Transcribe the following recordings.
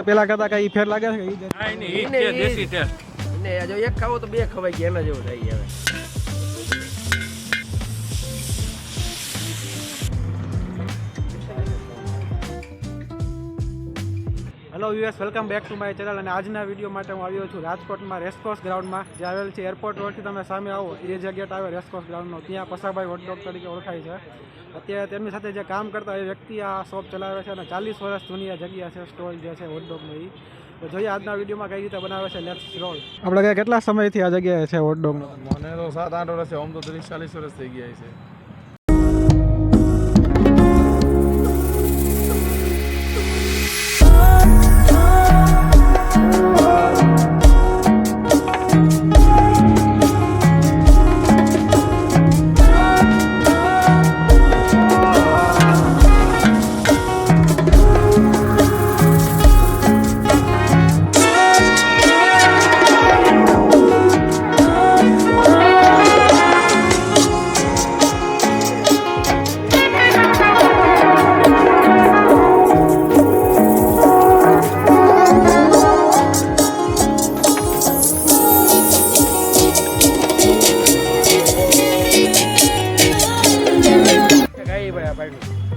પેલા કરતા કઈ ફેર લાગે છે કે હા ઈ છે દેશી ટેસ્ટ ને જો એક ખાવો તો બે ખવાઈ ગયા એના જેવું થઈ હવે. Hello US, welcome back to my channel. અને આજના વિડીયો માટે હું આવ્યો છું રાજકોટમાં રેસકોર્સ ગ્રાઉન્ડમાં, જે આવેલ છે એરપોર્ટ રોડથી તમે સામે આવો એ જગ્યાએ આવે રેસકોર્સ ગ્રાઉન્ડનો. ત્યાં પસાભાઈ હોટડોગ તરીકે ઓળખાય છે. અત્યારે તેમની સાથે જે કામ કરતા એ વ્યક્તિ આ શોપ ચલાવે છે અને 40 વર્ષ જૂની આ જગ્યા છે, સ્ટોલ જે છે હોટડોગનો. એ તો જોઈએ આજના વિડીયોમાં કઈ રીતે બનાવે છે. Let's roll. આપણે કેટલા સમયથી આ જગ્યાએ છે હોટડોગનો? મને તો 7-8 વર્ષ છે, આમ તો 30-40 વર્ષ થઈ ગયા છે.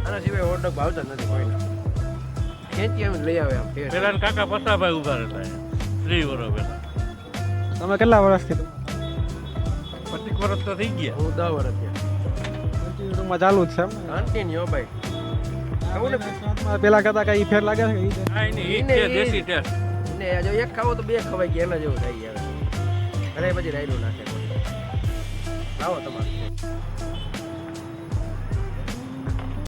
આના સિવાય હોટડોગ ભાવતા નથી કોઈને. ખેંચી એમ લઈ આવે આમ ટેસ્ટ. પેલા કાકા પસાભાઈ ઉભા રહેતા 30 વર્ષ પહેલા. તમે કેટલા વર્ષથી 25 વર્ષ તો થઈ ગયા. હું 10 વર્ષ થયા. કન્ટિન્યુમાં ચાલુ જ છે એમ? કન્ટિન્યુ ભાઈ. કહું ને પેલા કરતા કઈ ફેર લાગે છે કે હા ઈ છે દેશી ટેસ્ટ ને જો એક ખાવો તો બે ખવાઈ ગયા એના જેવું થઈ હવે. ઘરે પછી રાયલું નાખે. લાવો તમારે